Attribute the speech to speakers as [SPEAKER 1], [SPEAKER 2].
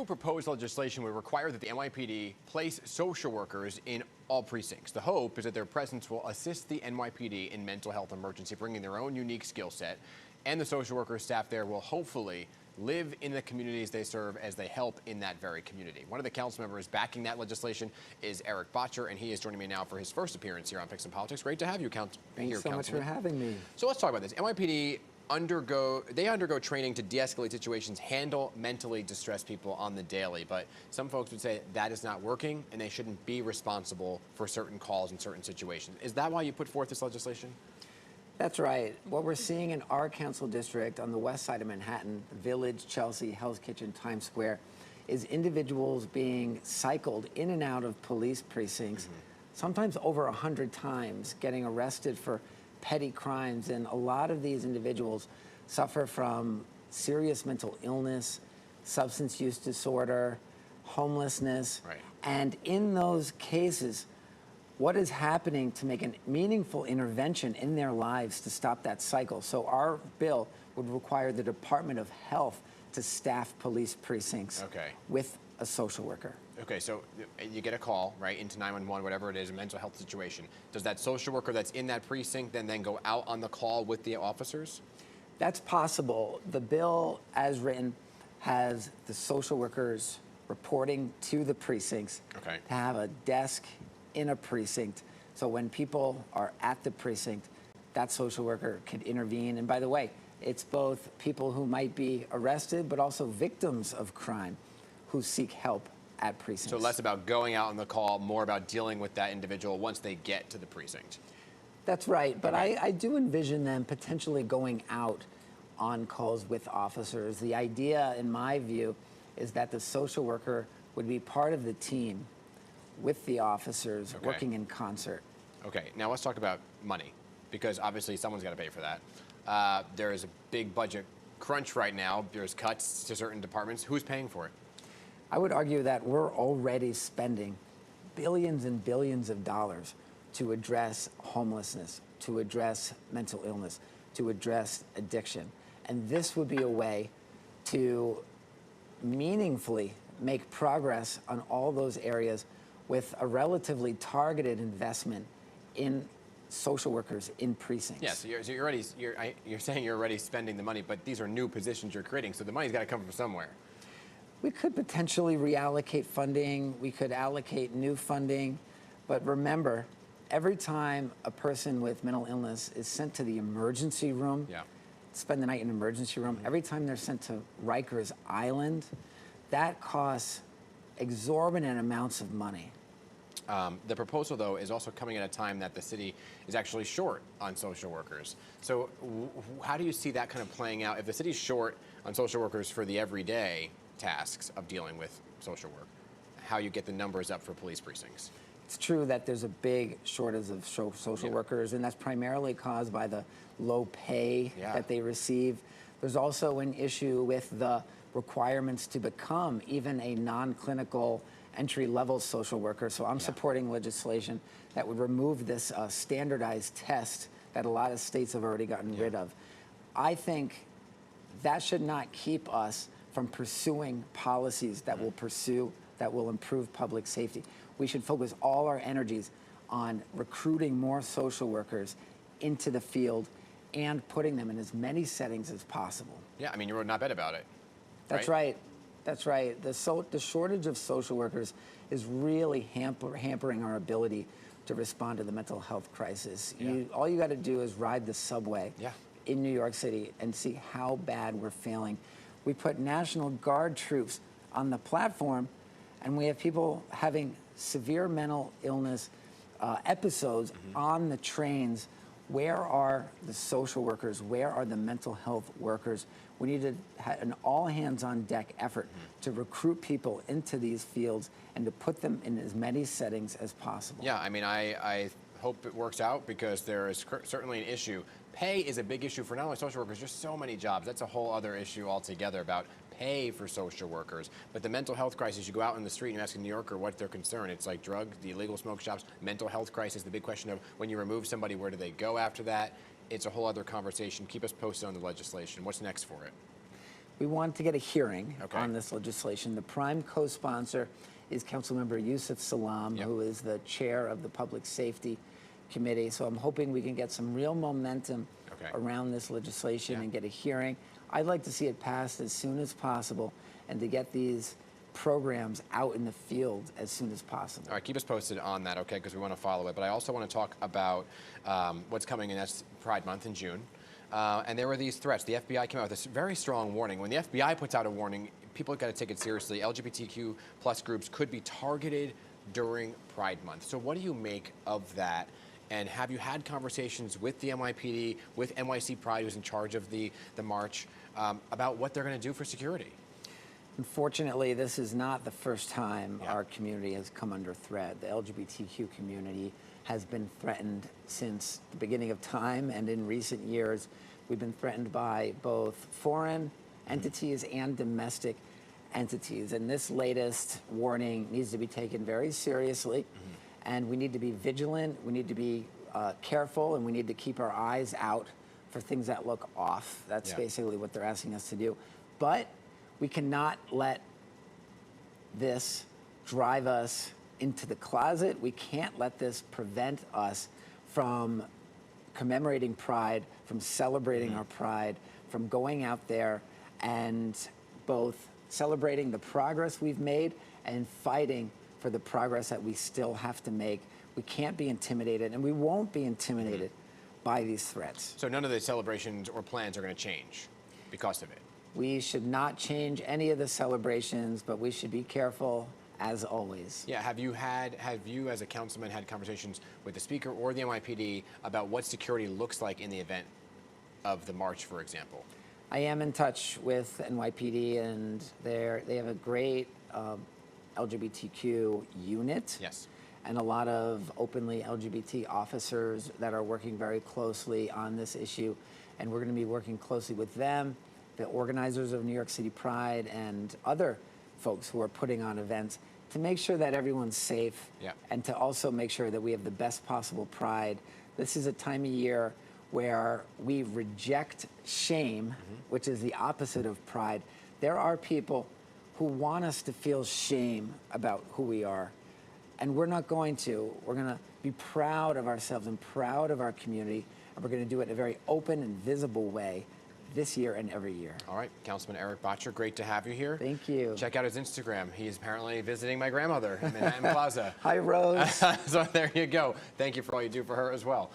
[SPEAKER 1] new proposed legislation would require that the NYPD place social workers in all precincts. The hope is that their presence will assist the NYPD in mental health emergency, bringing their own unique skill set, and the social worker staff there will hopefully live in the communities they serve as they help in that very community. One of the council members backing that legislation is Erik Bottcher, and he is joining me now for his first appearance here on Picks and Politics. Great to have you, Councilman.
[SPEAKER 2] Thanks so much for having me.
[SPEAKER 1] So let's talk about this. NYPD undergo training to de-escalate situations, handle mentally distressed people on the daily. But some folks would say that is not working, and they shouldn't be responsible for certain calls in certain situations. Is that why you put forth this legislation?
[SPEAKER 2] That's right. What we're seeing in our council district on the west side of Manhattan, Village, Chelsea, Hell's Kitchen, Times Square, is individuals being cycled in and out of police precincts, sometimes over 100 times, getting arrested for petty crimes. And a lot of these individuals suffer from serious mental illness, substance use disorder, homelessness.
[SPEAKER 1] Right.
[SPEAKER 2] And in those cases, what is happening to make a meaningful intervention in their lives to stop that cycle? So our bill would require the Department of Health to staff police precincts with a social worker.
[SPEAKER 1] Okay, so you get a call, right, into 911, whatever it is, a mental health situation. Does that social worker that's in that precinct then go out on the call with the officers?
[SPEAKER 2] That's possible. The bill, as written, has the social workers reporting to the precincts to have a desk in a precinct. So when people are at the precinct, that social worker can intervene. And by the way, it's both people who might be arrested, but also victims of crime who seek help at precincts.
[SPEAKER 1] So less about going out on the call, more about dealing with that individual once they get to the precinct.
[SPEAKER 2] That's right, but I do envision them potentially going out on calls with officers. The idea, in my view, is that the social worker would be part of the team with the officers working in concert.
[SPEAKER 1] Okay, now let's talk about money, because obviously someone's got to pay for that. There is a big budget crunch right now. There's cuts to certain departments. Who's paying for it?
[SPEAKER 2] I would argue that we're already spending billions and billions of dollars to address homelessness, to address mental illness, to address addiction. And this would be a way to meaningfully make progress on all those areas with a relatively targeted investment in social workers in precincts.
[SPEAKER 1] Yeah, so you're saying you're already spending the money, but these are new positions you're creating, so the money's got to come from somewhere.
[SPEAKER 2] We could potentially reallocate funding. We could allocate new funding. But remember, every time a person with mental illness is sent to the emergency room, spend the night in an emergency room, every time they're sent to Rikers Island, that costs exorbitant amounts of money.
[SPEAKER 1] The proposal, though, is also coming at a time that the city is actually short on social workers. So how do you see that kind of playing out? If the city's short on social workers for the everyday tasks of dealing with social work, how you get the numbers up for police precincts?
[SPEAKER 2] It's true that there's a big shortage of social workers, and that's primarily caused by the low pay that they receive. There's also an issue with the requirements to become even a non-clinical entry-level social worker. So I'm supporting legislation that would remove this standardized test that a lot of states have already gotten rid of. I think that should not keep us from pursuing policies that will improve public safety. We should focus all our energies on recruiting more social workers into the field and putting them in as many settings as possible.
[SPEAKER 1] Yeah, I mean, you wrote an op-ed about it.
[SPEAKER 2] That's right. That's right. The shortage of social workers is really hampering our ability to respond to the mental health crisis. All you got to do is ride the subway in New York City and see how bad we're failing. We put National Guard troops on the platform, and we have people having severe mental illness episodes on the trains. Where are the social workers? Where are the mental health workers? We need to have an all-hands-on-deck effort to recruit people into these fields and to put them in as many settings as possible.
[SPEAKER 1] Yeah, I mean, I hope it works out, because there is certainly an issue. Pay is a big issue for not only social workers, just so many jobs. That's a whole other issue altogether about pay for social workers. But the mental health crisis, you go out in the street and you ask a New Yorker what their concern. It's like drugs, the illegal smoke shops, mental health crisis, the big question of when you remove somebody, where do they go after that? It's a whole other conversation. Keep us posted on the legislation. What's next for it?
[SPEAKER 2] We want to get a hearing
[SPEAKER 1] Okay.
[SPEAKER 2] on this legislation. The prime co-sponsor is Councilmember Yusuf Salam,
[SPEAKER 1] Yep.
[SPEAKER 2] who is the chair of the Public Safety Committee. So I'm hoping we can get some real momentum
[SPEAKER 1] Okay.
[SPEAKER 2] around this legislation
[SPEAKER 1] Yeah.
[SPEAKER 2] and get a hearing. I'd like to see it passed as soon as possible and to get these programs out in the field as soon as possible.
[SPEAKER 1] All right, keep us posted on that, okay, because we want to follow it. But I also want to talk about what's coming in. That's Pride Month in June. And there were these threats. The FBI came out with this very strong warning. When the FBI puts out a warning, people got to take it seriously. LGBTQ plus groups could be targeted during Pride Month. So what do you make of that? And have you had conversations with the NYPD, with NYC Pride, who's in charge of the march, about what they're going to do for security?
[SPEAKER 2] Unfortunately, this is not the first time
[SPEAKER 1] Yeah.
[SPEAKER 2] our community has come under threat. The LGBTQ community has been threatened since the beginning of time, and in recent years, we've been threatened by both foreign entities and domestic entities. And this latest warning needs to be taken very seriously, and we need to be vigilant, we need to be careful, and we need to keep our eyes out for things that look off. That's
[SPEAKER 1] Yeah.
[SPEAKER 2] basically what they're asking us to do. But we cannot let this drive us into the closet. We can't let this prevent us from commemorating Pride, from celebrating our Pride, from going out there and both celebrating the progress we've made and fighting for the progress that we still have to make. We can't be intimidated, and we won't be intimidated by these threats.
[SPEAKER 1] So none of the celebrations or plans are going to change because of it?
[SPEAKER 2] We should not change any of the celebrations, but we should be careful as always.
[SPEAKER 1] Yeah, have you as a councilman had conversations with the speaker or the NYPD about what security looks like in the event of the march, for example?
[SPEAKER 2] I am in touch with NYPD, and they have a great LGBTQ unit.
[SPEAKER 1] Yes.
[SPEAKER 2] And a lot of openly LGBT officers that are working very closely on this issue. And we're going to be working closely with them, the organizers of New York City Pride, and other folks who are putting on events to make sure that everyone's safe.
[SPEAKER 1] Yeah.
[SPEAKER 2] And to also make sure that we have the best possible Pride. This is a time of year where we reject shame, which is the opposite of pride. There are people who want us to feel shame about who we are. And we're not going to. We're going to be proud of ourselves and proud of our community. And we're going to do it in a very open and visible way this year and every year.
[SPEAKER 1] All right, Councilman Erik Bottcher, great to have you here.
[SPEAKER 2] Thank you.
[SPEAKER 1] Check out his Instagram. He is apparently visiting my grandmother in Manhattan Plaza.
[SPEAKER 2] Hi, Rose.
[SPEAKER 1] So there you go. Thank you for all you do for her as well.